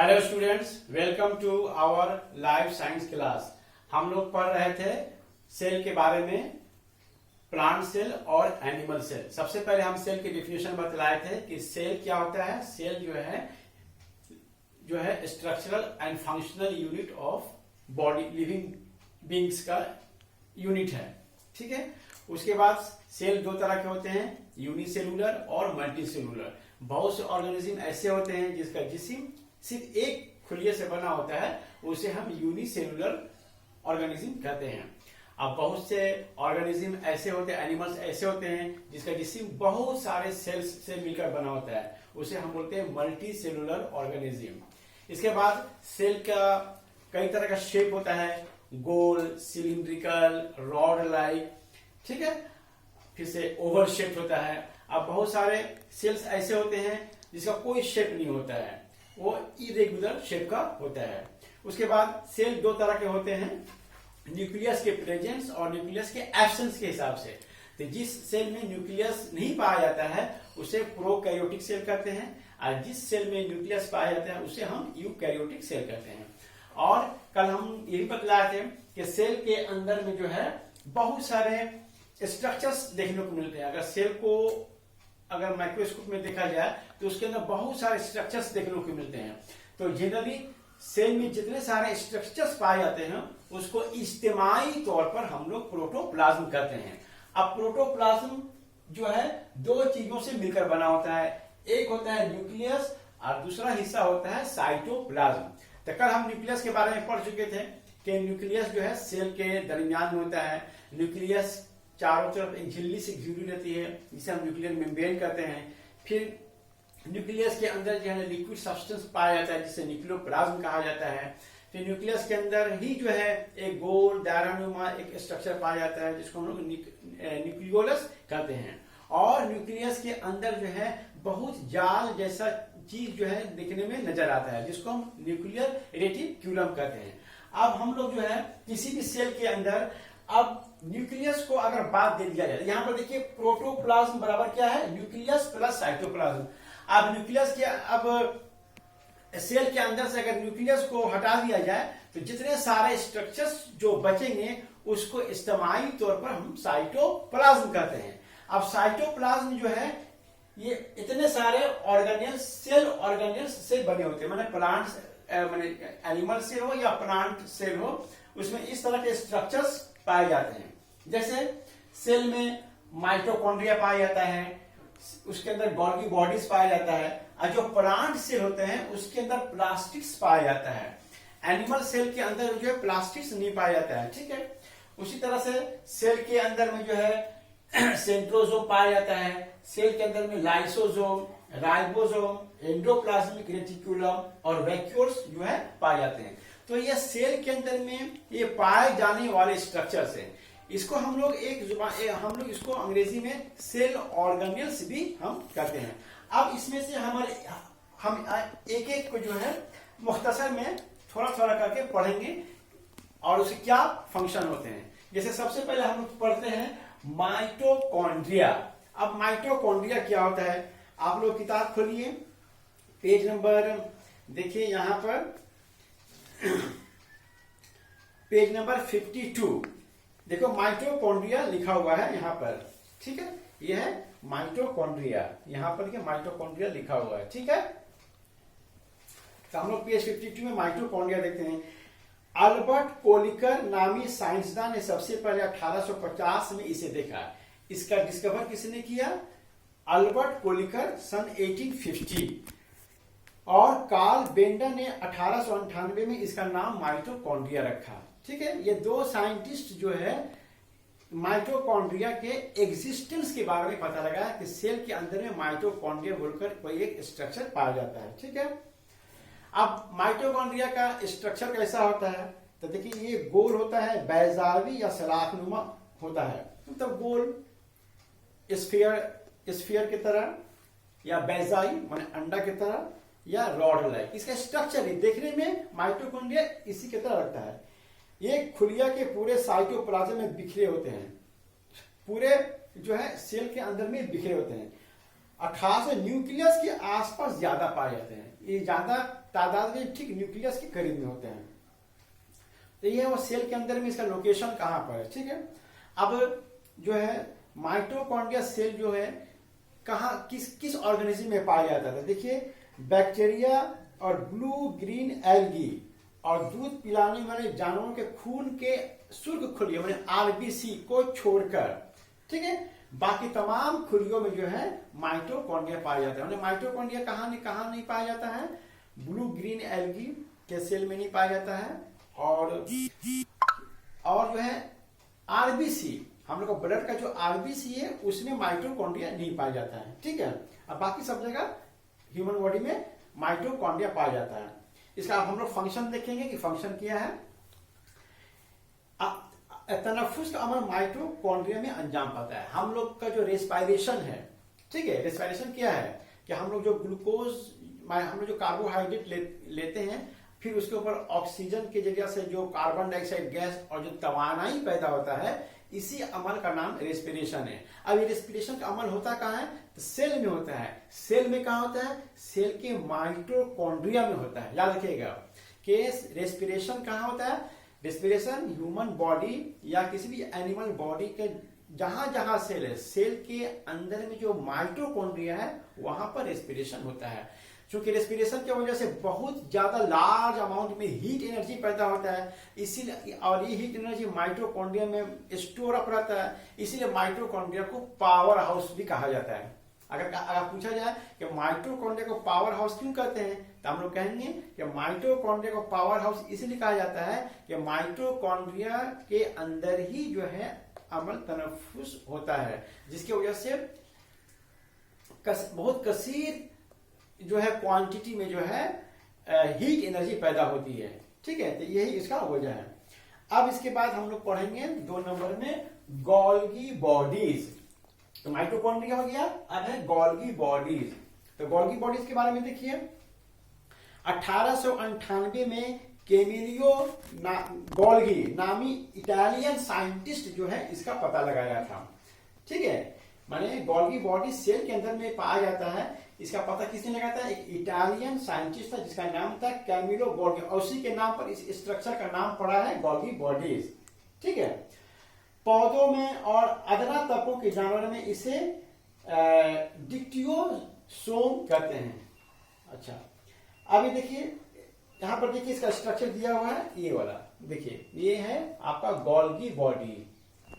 Hello students, welcome to our life science class. हम लोग पढ़ रहे थे सेल के बारे में, प्लांट सेल और एनिमल सेल। सबसे पहले हम सेल की डिफिनेशन बतलाए थे कि सेल क्या होता है। सेल जो है structural and functional unit of body, living beings का यूनिट है। ठीक है। उसके बाद सेल दो तरह के होते हैं, यूनिसेलुलर और मल्टीसेलुलर। बहुत से ऑर्गेनिज्म ऐसे होते हैं जिसका जिस्म सिर्फ एक खुलिये से बना होता है, उसे हम यूनिसेलुलर ऑर्गेनिज्म कहते हैं। अब बहुत से ऑर्गेनिज्म ऐसे होते हैं, एनिमल्स ऐसे होते हैं जिसका जिस्म बहुत सारे सेल्स से मिलकर बना होता है, उसे हम बोलते हैं मल्टी सेलुलर ऑर्गेनिज्म। इसके बाद सेल का कई तरह का शेप होता है, गोल, सिलिंड्रिकल, रॉड लाइक। ठीक है। फिर से ओवल शेप होता है। अब बहुत सारे सेल्स ऐसे होते हैं जिसका कोई शेप नहीं होता है, वो इरेगुलर शेप का होता है। उसके बाद सेल दो तरह के होते हैं, न्यूक्लियस के प्रेजेंस और न्यूक्लियस के एब्सेंस के हिसाब से। तो जिस सेल में न्यूक्लियस नहीं पाया जाता है उसे प्रोकैरियोटिक सेल कहते हैं, और जिस सेल में न्यूक्लियस पाया जाता है उसे हम यूकैरियोटिक सेल कहते हैं। और कल हम यही बतलाए थे कि सेल के अंदर में जो है बहुत सारे स्ट्रक्चर्स देखने को मिलते हैं। अगर सेल को अगर माइक्रोस्कोप में देखा जाए तो उसके अंदर बहुत सारे स्ट्रक्चर्स देखने को मिलते हैं। तो जनरली सेल में जितने सारे स्ट्रक्चर्स पाए जाते हैं उसको इज्तिमाई तौर पर हम लोग प्रोटोप्लाज्म कहते हैं। अब प्रोटोप्लाज्म जो है दो चीजों से मिलकर बना होता है, एक होता है न्यूक्लियस और दूसरा हिस्सा होता है साइटोप्लाज्म। तो कल हम न्यूक्लियस के बारे में पढ़ चुके थे कि न्यूक्लियस जो है सेल के दरमियान में होता है। न्यूक्लियस चारों तरफ एक झिल्ली से घिरी रहती है जिसे हम न्यूक्लियर मेम्ब्रेन कहते हैं। फिर न्यूक्लियस के अंदर जो है लिक्विड सब्सटेंस पाया जाता है जिसे न्यूक्लियोप्लाज्म कहा जाता है। फिर न्यूक्लियस के अंदर ही जो है एक गोल दायरानुमा एक स्ट्रक्चर पाया जाता है जिसको हम लोग न्यूक्लियोलस कहते हैं। और न्यूक्लियस के अंदर जो है बहुत जाल जैसा चीज जो है दिखने में नजर आता है जिसको हम न्यूक्लियर रेटिक्यूलम कहते हैं। अब हम लोग जो है किसी भी सेल के अंदर अब न्यूक्लियस को अगर बात दे दिया जाए, यहाँ पर देखिए प्रोटोप्लाज्म बराबर क्या है, न्यूक्लियस प्लस साइटोप्लाज्म। अब न्यूक्लियस के अब सेल के अंदर से अगर न्यूक्लियस को हटा दिया जाए तो जितने सारे स्ट्रक्चर्स जो बचेंगे उसको इज्तिमाई तौर पर हम साइटोप्लाज्म कहते हैं। अब साइटोप्लाज्म जो है ये इतने सारे ऑर्गेनेल्स, सेल ऑर्गेनेल्स से बने होते हैं, माने प्लांट्स माने एनिमल सेल हो या प्लांट सेल हो, उसमें इस तरह के स्ट्रक्चर्स पाए जाते हैं। जैसे सेल में माइटोकॉन्ड्रिया पाया जाता है, उसके अंदर गोल्गी बॉडीज पाया जाता है, और जो प्लांट सेल होते हैं उसके अंदर प्लास्टिक्स पाया जाता है। एनिमल सेल के अंदर जो है प्लास्टिक्स नहीं पाया जाता है। ठीक है। उसी तरह से सेल के अंदर में जो है सेंट्रोजोम पाया जाता है, सेल के अंदर में लाइसोजोम, राइबोसोम, एंडोप्लाज्मिक रेटिकुलम और वैक्यूल्स जो है पाए जाते हैं। तो ये सेल के अंदर में ये पाए जाने वाले स्ट्रक्चर्स हैं। इसको हम लोग हम लोग इसको अंग्रेजी में सेल ऑर्गेनेल्स भी हम कहते हैं। अब इसमें से हम एक एक को जो है मुख्तसर में थोड़ा थोड़ा करके पढ़ेंगे और उसके क्या फंक्शन होते हैं। जैसे सबसे पहले हम लोग पढ़ते हैं माइटोकॉन्ड्रिया। अब माइटोकॉन्ड्रिया क्या होता है, आप लोग किताब खोलिए, पेज नंबर देखिए, यहां पर पेज नंबर 52 देखो माइटोकॉन्ड्रिया लिखा हुआ है यहां पर। ठीक है, यह है माइटोकॉन्ड्रिया, यहां पर माइटोकॉन्ड्रिया लिखा हुआ है। ठीक है। तो हम लोग पेज 52 में माइटोकॉन्ड्रिया देखते हैं। अल्बर्ट कोलिकर नामी साइंसदान ने सबसे पहले 1850 में इसे देखा। इसका डिस्कवर किसने किया, अल्बर्ट कोलिकर सन 1850, और कार्ल बेंडर ने 1898 में इसका नाम माइटोकॉन्ड्रिया रखा। ठीक है। ये दो साइंटिस्ट जो है माइटोकॉन्ड्रिया के एग्जिस्टेंस के बारे में पता लगा कि सेल के अंदर में माइटोकॉन्ड्रिया बोलकर कोई एक स्ट्रक्चर पाया जाता है। ठीक है। अब माइटोकॉन्ड्रिया का स्ट्रक्चर कैसा होता है, तो देखिए ये गोल होता है, बैजावी या सलाखनुमा होता है, मतलब गोल स्फीयर की तरह, या बैजाई माने अंडा की तरह, या रॉड लाइक। इसका स्ट्रक्चर ही देखने में माइटोकॉन्ड्रिया इसी की तरह लगता है। ये खुलिया के पूरे साइटोप्लाज्म में बिखरे होते हैं, पूरे जो है सेल के अंदर में बिखरे होते हैं। खास न्यूक्लियस के आसपास ज्यादा पाए जाते हैं, ये ज्यादा तादाद में ठीक न्यूक्लियस के करीब में होते हैं। तो ये वो सेल के अंदर में इसका लोकेशन कहाँ पर है, ठीक है। अब जो है माइटोकॉन्ड्रिया सेल जो है कहाँ किस ऑर्गेनिज्म में पाया जाता है, देखिए बैक्टीरिया और ब्लू ग्रीन एल्गी और दूध पिलाने वाले जानवरों के खून के शुष्क खुलियों में आरबीसी को छोड़कर, ठीक है, बाकी तमाम खुलियों में जो है माइटोकॉन्ड्रिया पाया जाता है। माइटोकॉन्ड्रिया कहाँ नहीं पाया जाता है, ब्लू ग्रीन एल्गी के सेल में नहीं पाया जाता है, और जो है आरबीसी, हम लोग का ब्लड का जो आरबीसी है उसमें माइटोकॉन्ड्रिया नहीं पाया जाता है, ठीक है। अब बाकी सब जगह ह्यूमन बॉडी में माइटोकॉन्ड्रिया पाया जाता है। इसका अब हम लोग फंक्शन देखेंगे कि फंक्शन क्या है। तनफ्फुस का अमल माइटोकॉन्ड्रिया में अंजाम पाता है। हम लोग का जो रेस्पिरेशन है, ठीक है, रेस्पिरेशन क्या है कि हम लोग जो ग्लूकोज, हम लोग जो कार्बोहाइड्रेट लेते हैं, फिर उसके ऊपर ऑक्सीजन के जरिए से जो कार्बन डाइऑक्साइड गैस और जो तवानाई पैदा होता है, इसी अमल का नाम रेस्पिरेशन है। अब ये रेस्पिरेशन का अमल होता कहाँ है, तो सेल में होता है। सेल में कहाँ होता है, सेल के माइटोकॉन्ड्रिया में होता है। याद रखिएगा कि रेस्पिरेशन कहाँ होता है, रेस्पिरेशन ह्यूमन बॉडी या किसी भी एनिमल बॉडी के जहां जहां सेल है, सेल के अंदर में जो माइटोकॉन्ड्रिया है वहां पर रेस्पिरेशन होता है। क्योंकि रेस्पिरेशन की वजह से बहुत ज्यादा लार्ज अमाउंट में हीट एनर्जी पैदा होता है, इसीलिए, और ये हीट एनर्जी माइटोकॉन्ड्रिया में स्टोर अप रहता है, इसीलिए माइटोकॉन्ड्रिया को पावर हाउस भी कहा जाता है। अगर पूछा जाए कि माइटोकॉन्ड्रिया को पावर हाउस क्यों कहते हैं, तो हम लोग कहेंगे कि माइटोकॉन्ड्रिया को पावर हाउस इसलिए कहा जाता है कि माइटोकॉन्ड्रिया के अंदर ही जो है अमल तनफ्फुस होता है, जिसकी वजह से बहुत कसीर जो है क्वांटिटी में जो है हीट एनर्जी पैदा होती है, ठीक है। तो यही इसका वजह है। अब इसके बाद हम लोग पढ़ेंगे 2 नंबर में गोल्गी बॉडीज। तो माइटोकॉन्ड्रिया हो गया, अब है गोल्गी बॉडीज। तो गोल्गी बॉडीज के बारे में देखिए, 1898 में कैमिलियो गोल्गी नामी इटालियन साइंटिस्ट जो है इसका पता लगाया था, ठीक है। माने गोल्गी बॉडी सेल के अंदर में पाया जाता है, इसका पता किसने लगाया था, एक इटालियन साइंटिस्ट था जिसका नाम था कैमिलो गोल्गी, और उसी के नाम पर इस स्ट्रक्चर का नाम पड़ा है गोल्गी बॉडीज, ठीक है। पौधों में और अदना तबकों के जानवरों में इसे डिक्टियोसोम कहते हैं। अच्छा, अभी देखिए यहां पर देखिए इसका स्ट्रक्चर दिया हुआ है, ये वाला देखिए, ये है आपका गोल्गी बॉडी,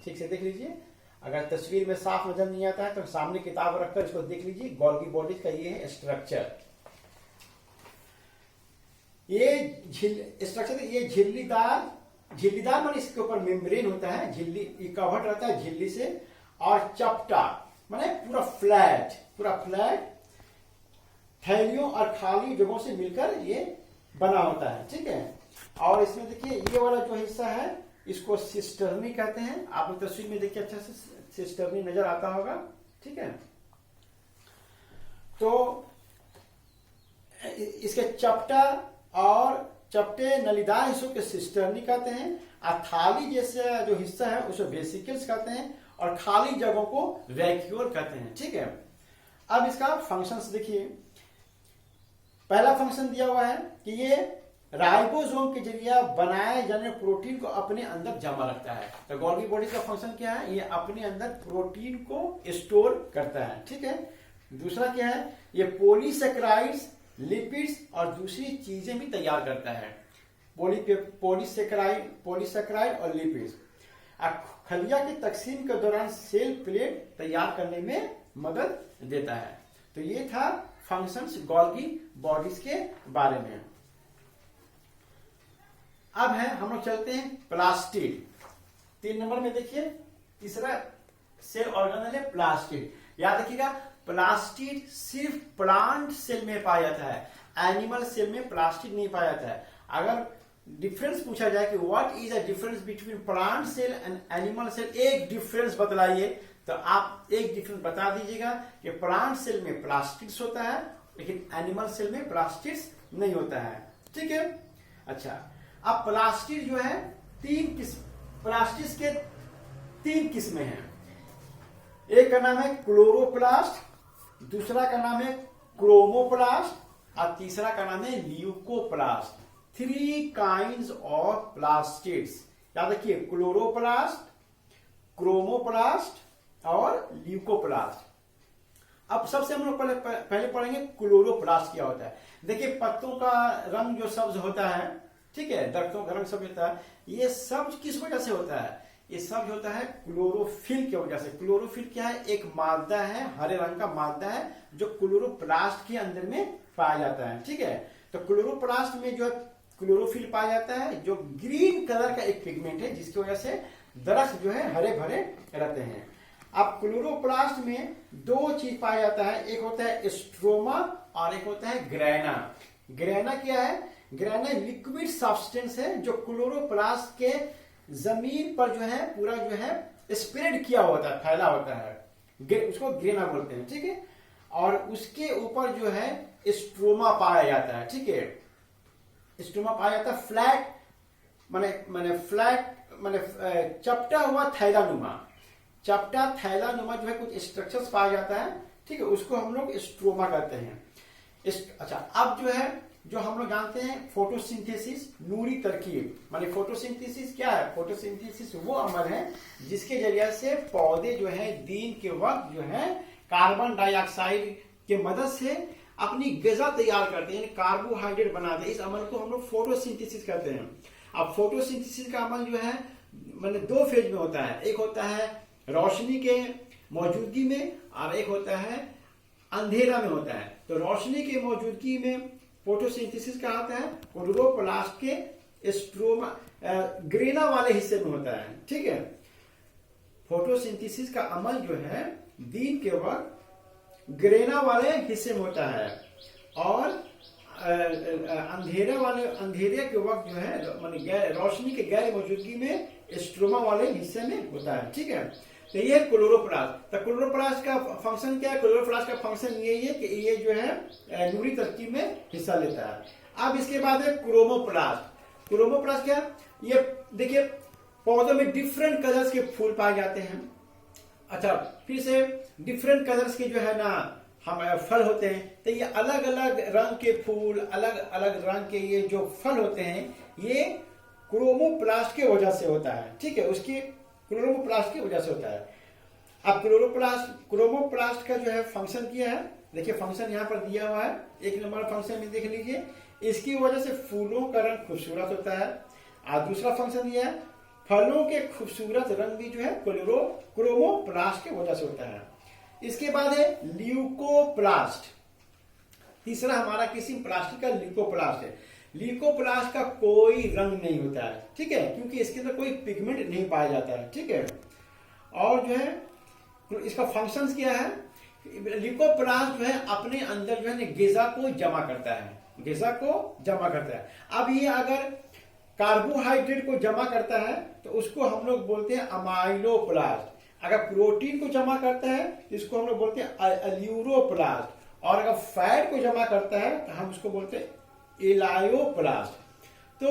ठीक से देख लीजिए। अगर तस्वीर में साफ नजर नहीं आता है तो सामने किताब रखकर इसको देख लीजिए। गोल्गी बॉडी का ये है स्ट्रक्चर, ये स्ट्रक्चर, ये झिल्लीदार माने इसके ऊपर मेम्ब्रेन होता है, झिल्ली कवर्ड रहता है झिल्ली से, और चपटा माने पूरा फ्लैट थैलियों और खाली जगहों से मिलकर ये बना होता है, ठीक है। और इसमें देखिए ये वाला जो हिस्सा है इसको सिस्टर्नी कहते हैं। आप तस्वीर में देखिए अच्छा से सिस्टर्नी नजर आता होगा, ठीक है। तो इसके चपटा और चपटे नलीदार हिस्सों के सिस्टर्नी कहते हैं, और थाली जैसे जो हिस्सा है उसे वेसिकल्स कहते हैं, और खाली जगहों को वैक्यूल कहते हैं, ठीक है। अब इसका फंक्शंस देखिए, पहला फंक्शन दिया हुआ है कि ये राइबोसोम के जरिए बनाए जाने प्रोटीन को अपने अंदर जमा रखता है। तो गोल्गी बॉडी का फंक्शन क्या है, ये अपने अंदर प्रोटीन को स्टोर करता है, ठीक है। दूसरा क्या है, ये पॉलीसेकेराइड्स, लिपिड्स और दूसरी चीजें भी तैयार करता है, पॉलीसेकेराइड और लिपिड्स। खलिया की तकसीम के दौरान सेल प्लेट तैयार करने में मदद देता है। तो ये था फंक्शंस गोल्गी बॉडीज के बारे में। अब है हम लोग चलते हैं प्लास्टिड। 3 नंबर में देखिए तीसरा सेल ऑर्गेनल है प्लास्टिड। याद रखिएगा प्लास्टिड सिर्फ प्लांट सेल में पाया जाता है, एनिमल सेल में प्लास्टिड नहीं पाया जाता है। अगर डिफरेंस पूछा जाए कि what is the difference between plant cell and animal cell, एक डिफरेंस बतलाइए, तो आप एक डिफरेंस बता दीजिएगा कि प्लांट सेल में प्लास्टिड्स होता है लेकिन एनिमल सेल में प्लास्टिड्स नहीं होता है, ठीक है। अच्छा, अब प्लास्टिड जो है प्लास्टिड्स के 3 किस्में हैं। एक का नाम है क्लोरोप्लास्ट, दूसरा का नाम है क्रोमोप्लास्ट, और तीसरा का नाम है ल्यूकोप्लास्ट। 3 काइंड्स ऑफ प्लास्टिड्स, याद रखिए, क्लोरोप्लास्ट, क्रोमोप्लास्ट और ल्यूकोप्लास्ट। अब सबसे हम लोग पहले पढ़ेंगे क्लोरोप्लास्ट क्या होता है। देखिए पत्तों का रंग जो सब्ज होता है, ठीक है, दरख्तों का रंग सब्ज होता है, ये सब्ज किस वजह से होता है? ये सब्ज होता है क्लोरोफिल की वजह से। क्लोरोफिल क्या है? एक मादा है, हरे रंग का मादा है जो क्लोरोप्लास्ट के अंदर में पाया जाता है, ठीक है। तो क्लोरोप्लास्ट में जो है क्लोरोफिल पाया जाता है, जो ग्रीन कलर का एक पिगमेंट है जिसकी वजह से दरख्त जो है हरे भरे रहते हैं। अब क्लोरोप्लास्ट में 2 चीज पाया जाता है, एक होता है स्ट्रोमा और एक होता है ग्रैना। ग्रैना क्या है? ग्रैना लिक्विड सब्सटेंस है जो क्लोरोप्लास्ट के जमीन पर जो है पूरा जो है स्प्रेड किया होता है, फैला होता है, उसको ग्रेना बोलते हैं, ठीक है। और उसके ऊपर जो है स्ट्रोमा पाया जाता है, ठीक है। स्ट्रोमा पाया जाता है फ्लैट माने फ्लैट माने चपटा हुआ थैलानुमा, चपटा थैलानुमा जो है कुछ स्ट्रक्चर्स पाया जाता है, ठीक है, उसको हम लोग स्ट्रोमा कहते हैं। अच्छा, अब जो है जो हम लोग जानते हैं फोटोसिंथेसिस, नूरी तरकीब, माने फोटोसिंथेसिस क्या है? फोटोसिंथेसिस वो अमल है जिसके जरिए से पौधे जो है दिन के वक्त जो है कार्बन डाइऑक्साइड के मदद से अपनी ग़िज़ा तैयार करते हैं, कार्बोहाइड्रेट बनाते हैं। इस अमल को हम लोग फोटोसिंथेसिस कहते हैं। अब फोटोसिंथेसिस का अमल जो है माने 2 फेज में होता है, एक होता है रोशनी के मौजूदगी में और एक होता है अंधेरा में होता है। तो रोशनी के मौजूदगी में फोटोसिंथेसिस का आता है, क्लोरोप्लास्ट के स्ट्रोमा ग्रेना वाले हिस्से में होता है, ठीक है। फोटोसिंथेसिस का अमल जो है दिन के वक्त ग्रेना वाले हिस्से में होता है और अंधेरे के वक्त जो है माने रोशनी के गैर मौजूदगी में स्ट्रोमा वाले हिस्से में होता है, ठीक है। तो ये क्लोरोप्लास्ट। तो क्लोरोप्लास्ट का फंक्शन क्या है? क्लोरोप्लास्ट का फंक्शन यही है कि ये जो है नूरी तरकीब में हिस्सा लेता है। अब इसके बाद है क्रोमोप्लास्ट। क्रोमोप्लास्ट क्या? ये देखिए पौधों में डिफरेंट कलर्स के फूल पाए जाते हैं। अच्छा, फिर से डिफरेंट कलर्स के जो है ना हम फल होते हैं। तो ये अलग अलग रंग के फूल, अलग अलग रंग के ये जो फल होते हैं, ये क्रोमोप्लास्ट के वजह से होता है, ठीक है, उसकी क्लोरोप्लास्ट की वजह से होता है। अब क्रोमोप्लास्ट का जो है फंक्शन किया है, देखिए फंक्शन यहाँ पर दिया हुआ है, 1 नंबर फंक्शन में देख लीजिए। इसकी वजह से फूलों का रंग खूबसूरत होता है। और दूसरा फंक्शन ये है, फलों के खूबसूरत रंग भी जो है क्रोमोप्लास्ट की वजह से होता है। इसके बाद है ल्यूकोप्लास्ट। तीसरा हमारा किसी प्लास्टिक का ल्यूकोप्लास्ट है। ल्यूकोप्लास्ट का कोई रंग नहीं होता है, ठीक है, क्योंकि इसके अंदर कोई पिगमेंट नहीं पाया जाता है, ठीक है। और जो है इसका फंक्शंस क्या है? ल्यूकोप्लास्ट जो है अपने अंदर जो है ग़िज़ा को जमा करता है, ग़िज़ा को जमा करता है। अब ये अगर कार्बोहाइड्रेट को जमा करता है तो उसको हम लोग बोलते हैं अमाइलोप्लास्ट। अगर प्रोटीन को जमा करता है तो इसको हम लोग बोलते हैं अल्यूरोप्लास्ट। और अगर फैट को जमा करता है तो हम उसको बोलते हैं इलायोप्लास्ट। तो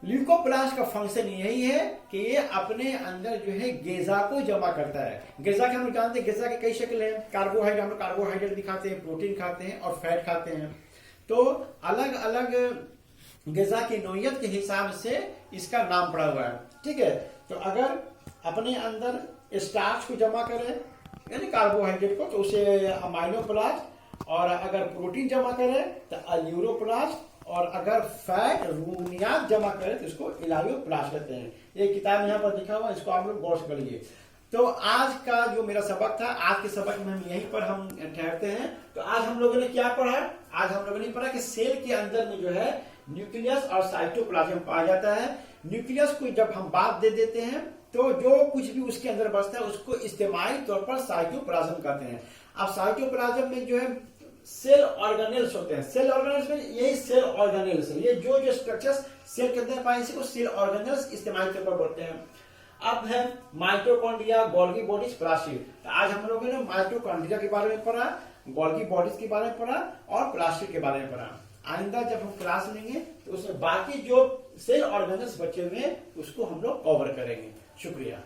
ल्यूकोप्लास्ट का फंक्शन यही है कि ये अपने अंदर जो है ग़िज़ा को जमा करता है। ग़िज़ा के हम लोग जानते हैं, ग़िज़ा के कई शक्ल हैं। कार्बोहाइड्रेट, हम लोग कार्बोहाइड्रेट भी खाते हैं, प्रोटीन खाते हैं और फैट खाते हैं। तो अलग अलग ग़िज़ा की नौइयत के हिसाब से इसका नाम पड़ा हुआ है, ठीक है। तो अगर अपने अंदर स्टार्च को जमा करे यानी कार्बोहाइड्रेट को तो उसे अमाइलोप्लास्ट, और अगर प्रोटीन जमा करे तो अल्यूरोप्लास्ट, और अगर फैट रूनियात जमा करे तो इसको इलायोप्लास्ट कहते हैं। ये किताब यहाँ पर लिखा हुआ, इसको आप लोग गौर से पढ़िए। तो आज का जो मेरा सबक था, आज के सबक में हम यहीं पर हम ठहरते हैं। तो आज हम लोगों ने क्या पढ़ा? आज हम लोगों ने पढ़ा कि सेल के अंदर में जो है न्यूक्लियस और साइटोप्लाज्म पाया जाता है। न्यूक्लियस को जब हम बात दे देते हैं तो जो कुछ भी उसके अंदर बचता है उसको इस्तेमाली तौर पर साइटोप्लाज्म कहते हैं। अब साइटोप्लाज्म में जो है सेल ऑर्गेनेल्स होते हैं। सेल ऑर्गेनेल्स में यही सेल ऑर्गेनेल्स है, ये जो स्ट्रक्चर्स सेल के अंदर पाए इसी को सेल ऑर्गेनेल्स इस्तेमाल तौर पर बोलते हैं। अब है माइटोकॉन्ड्रिया, गोल्गी बॉडीज, प्लास्टिड। तो आज हम लोगों ने माइटोकॉन्ड्रिया के बारे में पढ़ा, गोल्गी बॉडीज के बारे में पढ़ा और प्लास्टिड के बारे में पढ़ा। आइंदा जब हम क्लास लेंगे तो उसमें बाकी जो सेल ऑर्गेनेल्स बचे हुए हैं उसको हम लोग कवर करेंगे। शुक्रिया।